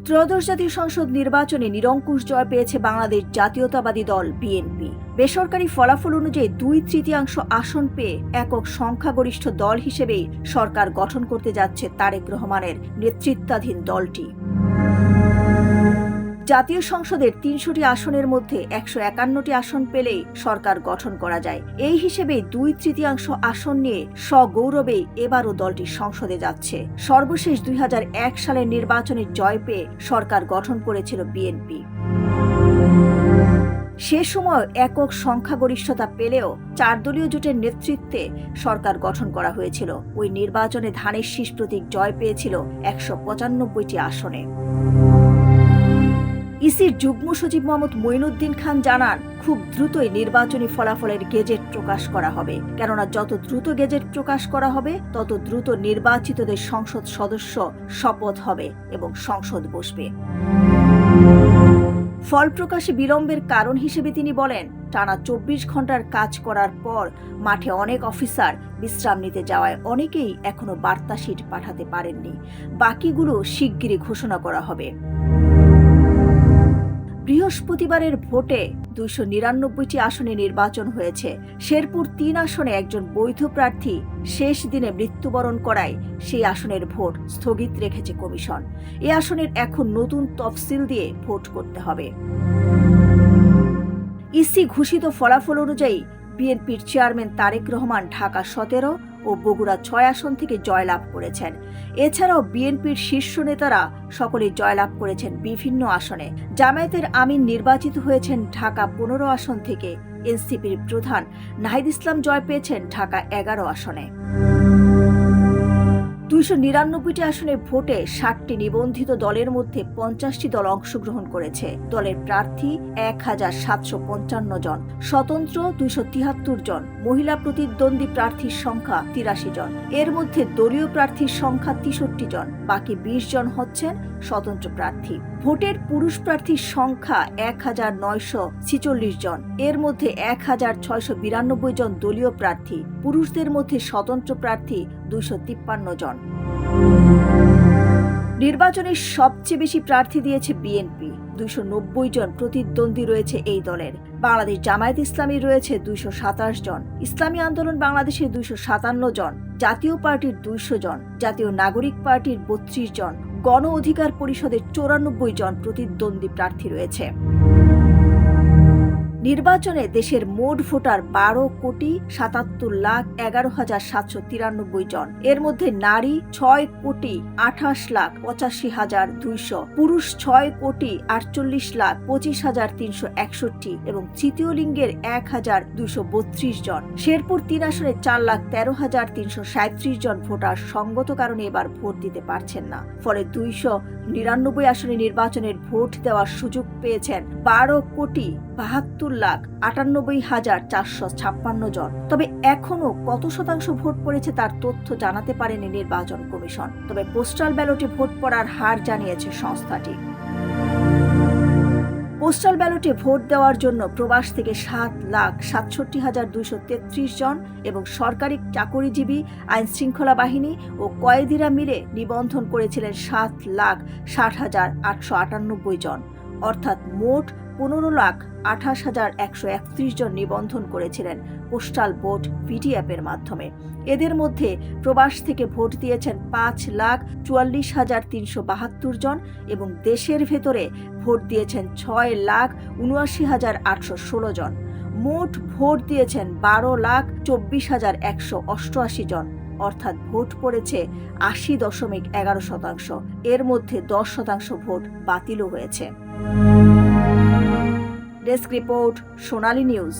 ত্রয়োদশ জাতীয় সংসদ নির্বাচনে নিরঙ্কুশ জয় পেয়েছে বাংলাদেশ জাতীয়তাবাদী দল বিএনপি। বেসরকারি ফলাফল অনুযায়ী 2/3 আসন পেয়ে একক সংখ্যাগরিষ্ঠ দল হিসেবেই সরকার গঠন করতে যাচ্ছে তারেক রহমানের নেতৃত্বাধীন দলটি। জাতীয় সংসদের 300টি আসনের মধ্যে 151টি আসন পেলেই সরকার গঠন করা যায়। এই হিসেবে 2/3 আসন নিয়ে সগৌরবেই এবারও দলটি সংসদে যাচ্ছে। সর্বশেষ 2001 সালের নির্বাচনে জয় পেয়ে সরকার গঠন করেছিল বিএনপি। সে সময় একক সংখ্যাগরিষ্ঠতা পেলেও 4 দলীয় জোটের নেতৃত্বে সরকার গঠন করা হয়েছিল। ওই নির্বাচনে ধানের শীষ প্রতীক জয় পেয়েছিল 195টি আসনে। ইসির যুগ্ম সচিব মোহাম্মদ মঈনুদ্দিন খান জানান, খুব দ্রুতই নির্বাচনী ফলাফলের গেজেট প্রকাশ করা হবে। কেননা যত দ্রুত গেজেট প্রকাশ করা হবে তত দ্রুত নির্বাচিতদের সংসদ সদস্য শপথ হবে এবং সংসদ বসবে। ফল প্রকাশে বিলম্বের কারণ হিসেবে তিনি বলেন, টানা 24 ঘন্টার কাজ করার পর মাঠে অনেক অফিসার বিশ্রাম নিতে যাওয়ায় অনেকেই এখনো বার্তা শিট পাঠাতে পারেননি। বাকিগুলো শিগগিরই ঘোষণা করা হবে। বৃহস্পতিবারের ভোটে 299টি আসনে নির্বাচন হয়েছে। শেরপুর 3 আসনে একজন বৈধ প্রার্থী শেষ দিনে মৃত্যুবরণ করায় সেই আসনের ভোট স্থগিত রেখেছে কমিশন। এ আসনের এখন নতুন তফসিল দিয়ে ভোট করতে হবে। ইসি ঘোষিত ফলাফল অনুযায়ী বিএনপির চেয়ারম্যান তারেক রহমান ঢাকা 17 ও বগুড়া 6 আসন থেকে জয়লাভ করেছেন। এছাড়াও বিএনপির শীর্ষ নেতারা সকলেই জয়লাভ করেছেন বিভিন্ন আসনে। জামায়াতের আমিন নির্বাচিত হয়েছেন ঢাকা 15 আসন থেকে। এনসিপির প্রধান নাহিদ ইসলাম জয় পেয়েছেন ঢাকা 11 আসনে। 299টি আসনের ভোটে 60টি নিবন্ধিত দলের মধ্যে 50টি দল অংশগ্রহণ করেছে। দলের প্রার্থী 1755 জন, স্বতন্ত্র 273 জন, মহিলা প্রতিদ্বন্দ্বী প্রার্থীর সংখ্যা 83 জন। এর মধ্যে দলীয় প্রার্থীর সংখ্যা 63 জন, বাকি 20 জন হচ্ছেন স্বতন্ত্র প্রার্থী। ভোটের পুরুষ প্রার্থীর সংখ্যা 1946 জন। এর মধ্যে 1692 জন দলীয় প্রার্থী। পুরুষদের মধ্যে স্বতন্ত্র প্রার্থী 253 জন। নির্বাচনে সবচেয়ে বেশি প্রার্থী দিয়েছে বিএনপি। 290 জন প্রতিদ্বন্দ্বী রয়েছে এই দলের। বাংলাদেশ জামায়াত ইসলামী রয়েছে 227 জন, ইসলামী আন্দোলন বাংলাদেশের 257 জন, জাতীয় পার্টির 200 জন, জাতীয় নাগরিক পার্টির 32 জন, গণ অধিকার পরিষদের 94 জন প্রতিদ্বন্দ্বী প্রার্থী রয়েছে। নির্বাচনে দেশের মোট ভোটার 12,77,11,793 জন। এর মধ্যে নারী 6,28,85,200, পুরুষ 6,48,25,361 এবং তৃতীয় লিঙ্গের 1,232 জন। শেরপুর 3 আসনে 4,13,337 জন ভোটার সঙ্গত কারণে এবার ভোট দিতে পারছেন না। ফলে 299 আসনে নির্বাচনের ভোট দেওয়ার সুযোগ পেয়েছেন 12,72,98,456 জন। তবে এখনো কত শতাংশ ভোট পড়েছে তার তথ্য জানাতে পারেনি নির্বাচন কমিশন। তবে পোস্টাল ব্যালটে ভোট পড়ার হার জানিয়েছে সংস্থাটি। পোস্টাল ব্যালটে ভোট দেওয়ার জন্য প্রবাস থেকে 7,67,233 জন এবং সরকারি চাকরিজীবী, আইন শৃঙ্খলা বাহিনী ও কয়েদিরা মিলে নিবন্ধন করেছিলেন 7,60,898 জন। অর্থাৎ মোট 15,28,131 জন নিবন্ধন করেছিলেন পোস্টাল ভোট ভিডিঅ্যাপের মাধ্যমে। এদের মধ্যে প্রবাস থেকে ভোট দিয়েছেন 5,44,372 জন এবং দেশের ভেতরে ভোট দিয়েছেন 6,79,816 জন। মোট ভোট দিয়েছেন 12,24,188 জন। অর্থাৎ ভোট পড়েছে 80.11%। এর মধ্যে 10% ভোট বাতিলও হয়েছে। ডেস্ক রিপোর্ট, সোনালী নিউজ।